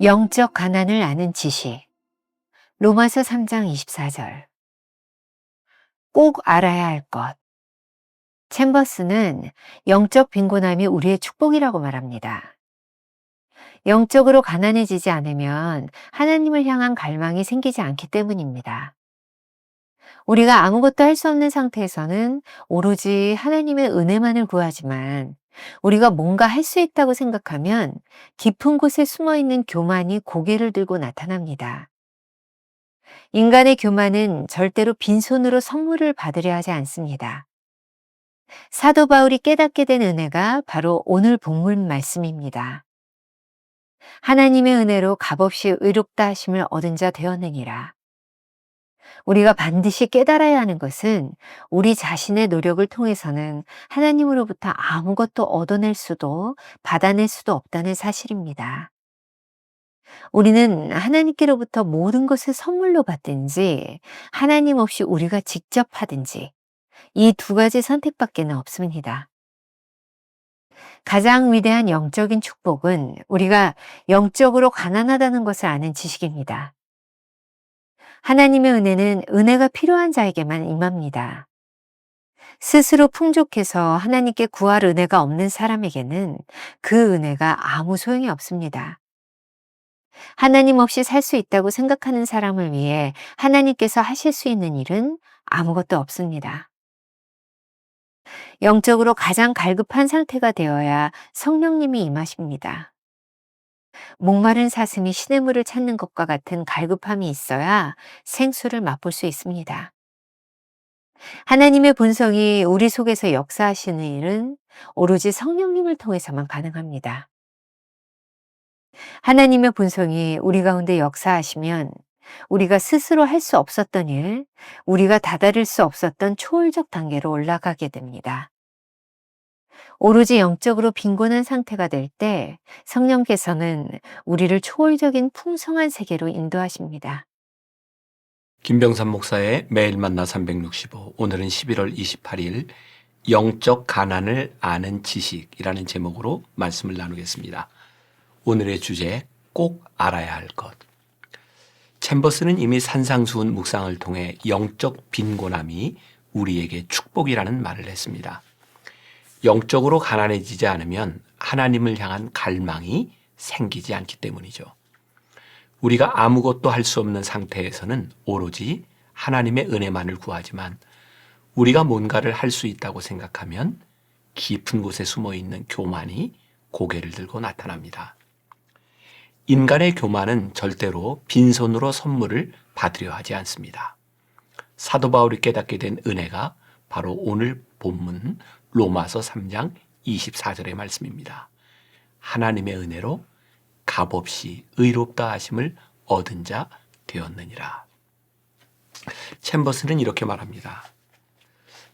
영적 가난을 아는 지식. 로마서 3장 24절. 꼭 알아야 할 것. 챔버스는 영적 빈곤함이 우리의 축복이라고 말합니다. 영적으로 가난해지지 않으면 하나님을 향한 갈망이 생기지 않기 때문입니다. 우리가 아무것도 할 수 없는 상태에서는 오로지 하나님의 은혜만을 구하지만 우리가 뭔가 할 수 있다고 생각하면 깊은 곳에 숨어 있는 교만이 고개를 들고 나타납니다. 인간의 교만은 절대로 빈손으로 선물을 받으려 하지 않습니다. 사도 바울이 깨닫게 된 은혜가 바로 오늘 본문 말씀입니다. 하나님의 은혜로 값없이 의롭다 하심을 얻은 자 되었느니라. 우리가 반드시 깨달아야 하는 것은 우리 자신의 노력을 통해서는 하나님으로부터 아무것도 얻어낼 수도 받아낼 수도 없다는 사실입니다. 우리는 하나님께로부터 모든 것을 선물로 받든지 하나님 없이 우리가 직접 하든지 이 두 가지 선택밖에는 없습니다. 가장 위대한 영적인 축복은 우리가 영적으로 가난하다는 것을 아는 지식입니다. 하나님의 은혜는 은혜가 필요한 자에게만 임합니다. 스스로 풍족해서 하나님께 구할 은혜가 없는 사람에게는 그 은혜가 아무 소용이 없습니다. 하나님 없이 살 수 있다고 생각하는 사람을 위해 하나님께서 하실 수 있는 일은 아무것도 없습니다. 영적으로 가장 갈급한 상태가 되어야 성령님이 임하십니다. 목마른 사슴이 시냇물을 찾는 것과 같은 갈급함이 있어야 생수를 맛볼 수 있습니다. 하나님의 본성이 우리 속에서 역사하시는 일은 오로지 성령님을 통해서만 가능합니다. 하나님의 본성이 우리 가운데 역사하시면 우리가 스스로 할 수 없었던 일, 우리가 다다를 수 없었던 초월적 단계로 올라가게 됩니다. 오로지 영적으로 빈곤한 상태가 될 때 성령께서는 우리를 초월적인 풍성한 세계로 인도하십니다. 김병삼 목사의 매일 만나 365, 오늘은 11월 28일 영적 가난을 아는 지식이라는 제목으로 말씀을 나누겠습니다. 오늘의 주제, 꼭 알아야 할 것. 챔버스는 이미 산상수훈 묵상을 통해 영적 빈곤함이 우리에게 축복이라는 말을 했습니다. 영적으로 가난해지지 않으면 하나님을 향한 갈망이 생기지 않기 때문이죠. 우리가 아무것도 할 수 없는 상태에서는 오로지 하나님의 은혜만을 구하지만 우리가 뭔가를 할 수 있다고 생각하면 깊은 곳에 숨어 있는 교만이 고개를 들고 나타납니다. 인간의 교만은 절대로 빈손으로 선물을 받으려 하지 않습니다. 사도 바울이 깨닫게 된 은혜가 바로 오늘 본문 로마서 3장 24절의 말씀입니다. 하나님의 은혜로 값없이 의롭다 하심을 얻은 자 되었느니라. 챔버스는 이렇게 말합니다.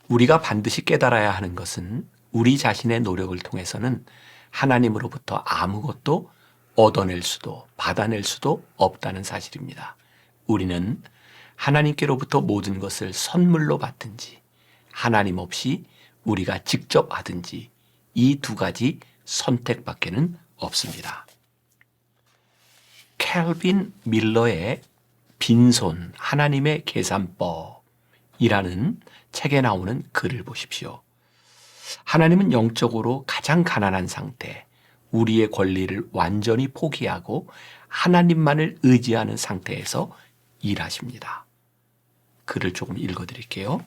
우리가 반드시 깨달아야 하는 것은 우리 자신의 노력을 통해서는 하나님으로부터 아무것도 얻어낼 수도 받아낼 수도 없다는 사실입니다. 우리는 하나님께로부터 모든 것을 선물로 받든지 하나님 없이 우리가 직접 하든지 이 두 가지 선택밖에는 없습니다. 켈빈 밀러의 빈손 하나님의 계산법이라는 책에 나오는 글을 보십시오. 하나님은 영적으로 가장 가난한 상태, 우리의 권리를 완전히 포기하고 하나님만을 의지하는 상태에서 일하십니다. 글을 조금 읽어드릴게요.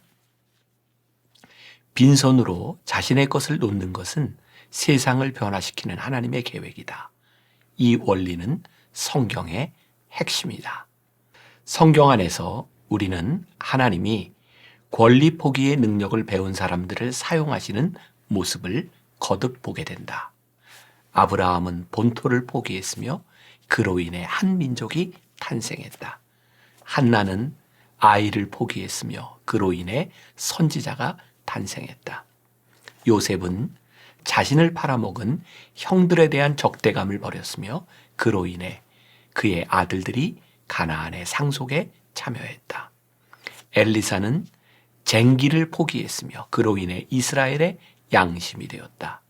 빈손으로 자신의 것을 놓는 것은 세상을 변화시키는 하나님의 계획이다. 이 원리는 성경의 핵심이다. 성경 안에서 우리는 하나님이 권리 포기의 능력을 배운 사람들을 사용하시는 모습을 거듭 보게 된다. 아브라함은 본토를 포기했으며 그로 인해 한 민족이 탄생했다. 한나는 아이를 포기했으며 그로 인해 선지자가 탄생했다. 요셉은 자신을 팔아먹은 형들에 대한 적대감을 버렸으며 그로 인해 그의 아들들이 가나안의 상속에 참여했다. 엘리사는 쟁기를 포기했으며 그로 인해 이스라엘의 양심이 되었다.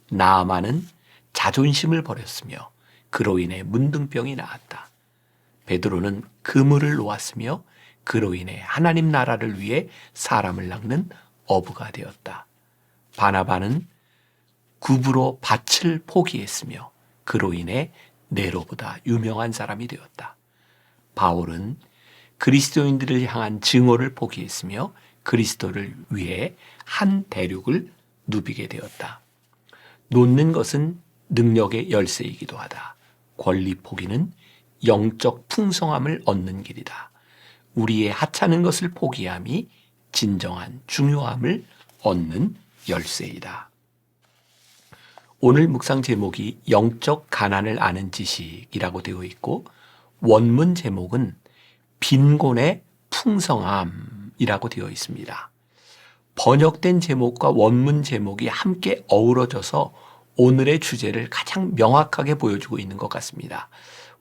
나아만은 자존심을 버렸으며 그로 인해 문둥병이 나았다. 베드로는 그물을 놓았으며 그로 인해 하나님 나라를 위해 사람을 낚는 어부가 되었다. 바나바는 굽으로 밭을 포기했으며 그로 인해 네로보다 유명한 사람이 되었다. 바울은 그리스도인들을 향한 증오를 포기했으며 그리스도를 위해 한 대륙을 누비게 되었다. 놓는 것은 능력의 열쇠이기도 하다. 권리 포기는 영적 풍성함을 얻는 길이다. 우리의 하찮은 것을 포기함이 진정한 중요함을 얻는 열쇠이다. 오늘 묵상 제목이 영적 가난을 아는 지식이라고 되어 있고 원문 제목은 빈곤의 풍성함이라고 되어 있습니다. 번역된 제목과 원문 제목이 함께 어우러져서 오늘의 주제를 가장 명확하게 보여주고 있는 것 같습니다.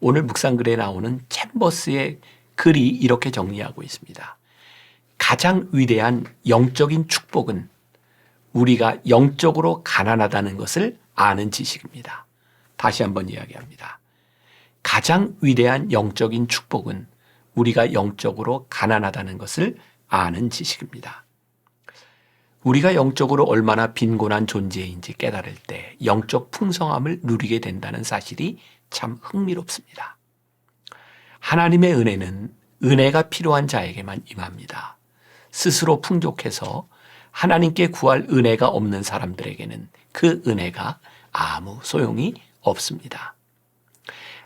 오늘 묵상글에 나오는 챔버스의 글이 이렇게 정리하고 있습니다. 가장 위대한 영적인 축복은 우리가 영적으로 가난하다는 것을 아는 지식입니다. 다시 한번 이야기합니다. 가장 위대한 영적인 축복은 우리가 영적으로 가난하다는 것을 아는 지식입니다. 우리가 영적으로 얼마나 빈곤한 존재인지 깨달을 때 영적 풍성함을 누리게 된다는 사실이 참 흥미롭습니다. 하나님의 은혜는 은혜가 필요한 자에게만 임합니다. 스스로 풍족해서 하나님께 구할 은혜가 없는 사람들에게는 그 은혜가 아무 소용이 없습니다.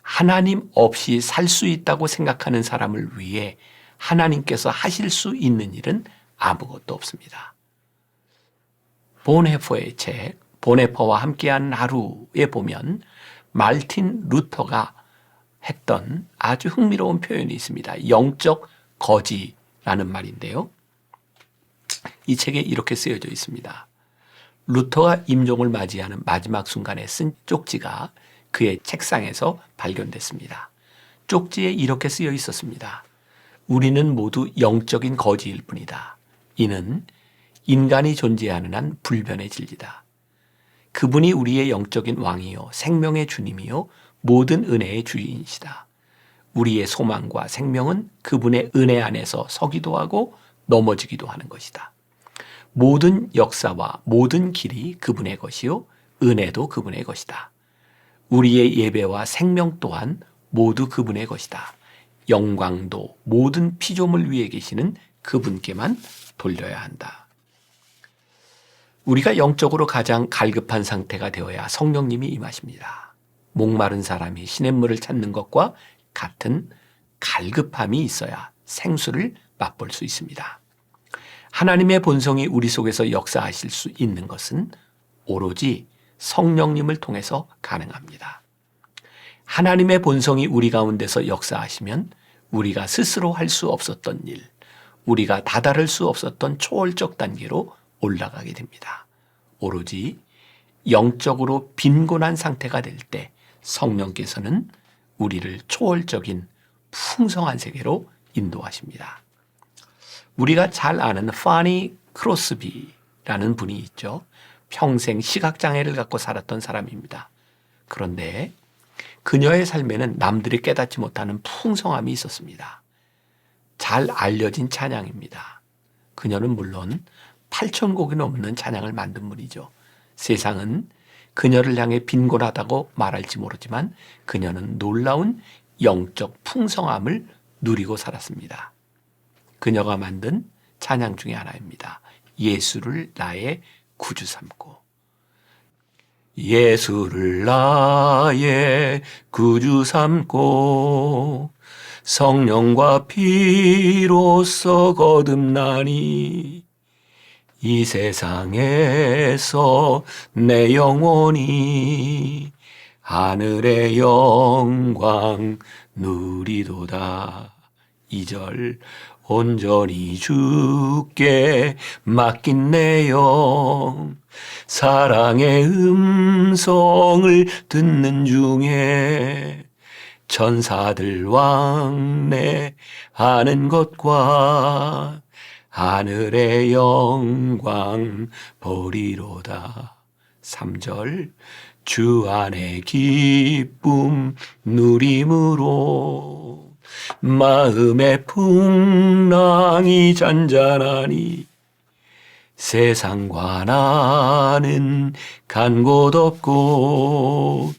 하나님 없이 살 수 있다고 생각하는 사람을 위해 하나님께서 하실 수 있는 일은 아무것도 없습니다. 보네퍼의 책 보네퍼와 함께한 하루에 보면 말틴 루터가 했던 아주 흥미로운 표현이 있습니다. 영적 거지라는 말인데요. 이 책에 이렇게 쓰여져 있습니다. 루터가 임종을 맞이하는 마지막 순간에 쓴 쪽지가 그의 책상에서 발견됐습니다. 쪽지에 이렇게 쓰여 있었습니다. 우리는 모두 영적인 거지일 뿐이다. 이는 인간이 존재하는 한 불변의 진리다. 그분이 우리의 영적인 왕이요 생명의 주님이요 모든 은혜의 주인이시다. 우리의 소망과 생명은 그분의 은혜 안에서 서기도 하고 넘어지기도 하는 것이다. 모든 역사와 모든 길이 그분의 것이요 은혜도 그분의 것이다. 우리의 예배와 생명 또한 모두 그분의 것이다. 영광도 모든 피조물 위에 계시는 그분께만 돌려야 한다. 우리가 영적으로 가장 갈급한 상태가 되어야 성령님이 임하십니다. 목마른 사람이 시냇물을 찾는 것과 같은 갈급함이 있어야 생수를 맛볼 수 있습니다. 하나님의 본성이 우리 속에서 역사하실 수 있는 것은 오로지 성령님을 통해서 가능합니다. 하나님의 본성이 우리 가운데서 역사하시면 우리가 스스로 할 수 없었던 일, 우리가 다다를 수 없었던 초월적 단계로 올라가게 됩니다. 오로지 영적으로 빈곤한 상태가 될 때 성령께서는 우리를 초월적인 풍성한 세계로 인도하십니다. 우리가 잘 아는 파니 크로스비라는 분이 있죠. 평생 시각장애를 갖고 살았던 사람입니다. 그런데 그녀의 삶에는 남들이 깨닫지 못하는 풍성함이 있었습니다. 잘 알려진 찬양입니다. 그녀는 물론 8,000곡이 넘는 찬양을 만든 분이죠. 세상은 그녀를 향해 빈곤하다고 말할지 모르지만 그녀는 놀라운 영적 풍성함을 누리고 살았습니다. 그녀가 만든 찬양 중에 하나입니다. 예수를 나의 구주 삼고. 예수를 나의 구주 삼고 성령과 피로써 거듭나니 이 세상에서 내 영혼이 하늘의 영광 누리도다. 2절 온전히 주께 맡긴 내 영 사랑의 음성을 듣는 중에 천사들 왕래하는 것과 하늘의 영광 보리로다. 3절 주 안에 기쁨 누림으로 마음의 풍랑이 잔잔하니 세상과 나는 간 곳 없고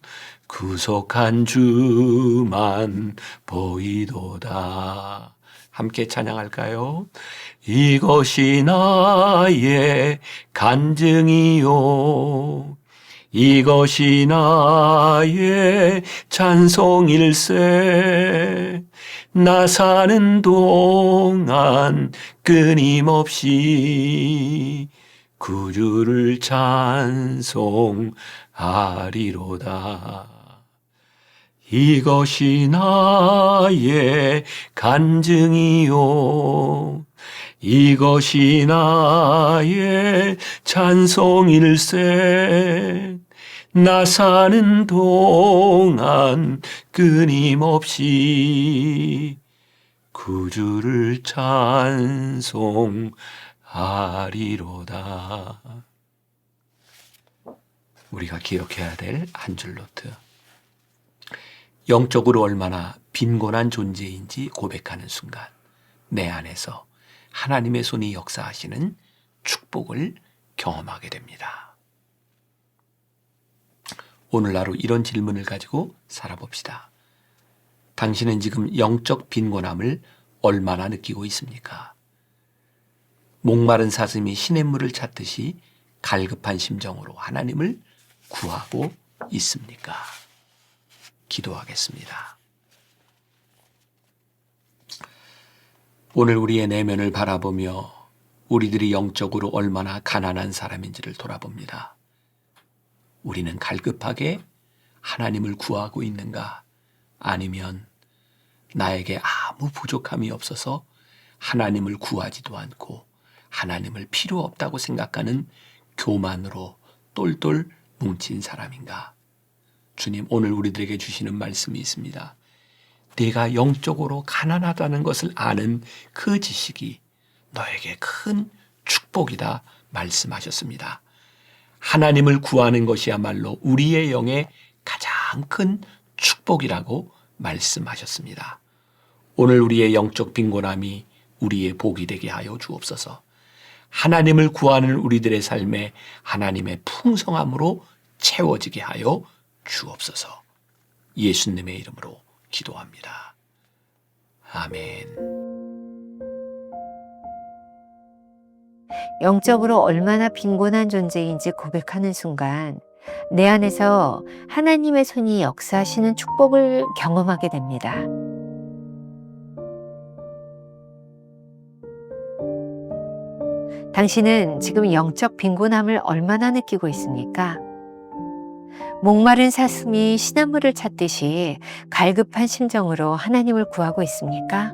구속한 주만 보이도다. 함께 찬양할까요? 이것이 나의 간증이요 이것이 나의 찬송일세. 나 사는 동안 끊임없이 구주를 찬송하리로다. 이것이 나의 간증이요 이것이 나의 찬송일세. 나 사는 동안 끊임없이 구주를 찬송하리로다. 우리가 기억해야 될 한 줄 노트. 영적으로 얼마나 빈곤한 존재인지 고백하는 순간 내 안에서 하나님의 손이 역사하시는 축복을 경험하게 됩니다. 오늘 하루 이런 질문을 가지고 살아봅시다. 당신은 지금 영적 빈곤함을 얼마나 느끼고 있습니까? 목마른 사슴이 시냇물을 찾듯이 갈급한 심정으로 하나님을 구하고 있습니까? 기도하겠습니다. 오늘 우리의 내면을 바라보며 우리들이 영적으로 얼마나 가난한 사람인지를 돌아봅니다. 우리는 갈급하게 하나님을 구하고 있는가? 아니면 나에게 아무 부족함이 없어서 하나님을 구하지도 않고 하나님을 필요 없다고 생각하는 교만으로 똘똘 뭉친 사람인가? 주님, 오늘 우리들에게 주시는 말씀이 있습니다. 네가 영적으로 가난하다는 것을 아는 그 지식이 너에게 큰 축복이다 말씀하셨습니다. 하나님을 구하는 것이야말로 우리의 영의 가장 큰 축복이라고 말씀하셨습니다. 오늘 우리의 영적 빈곤함이 우리의 복이 되게 하여 주옵소서. 하나님을 구하는 우리들의 삶에 하나님의 풍성함으로 채워지게 하여 주옵소서. 예수님의 이름으로 기도합니다. 아멘. 영적으로 얼마나 빈곤한 존재인지 고백하는 순간 내 안에서 하나님의 손이 역사하시는 축복을 경험하게 됩니다. 당신은 지금 영적 빈곤함을 얼마나 느끼고 있습니까? 목마른 사슴이 시냇물을 찾듯이 갈급한 심정으로 하나님을 구하고 있습니까?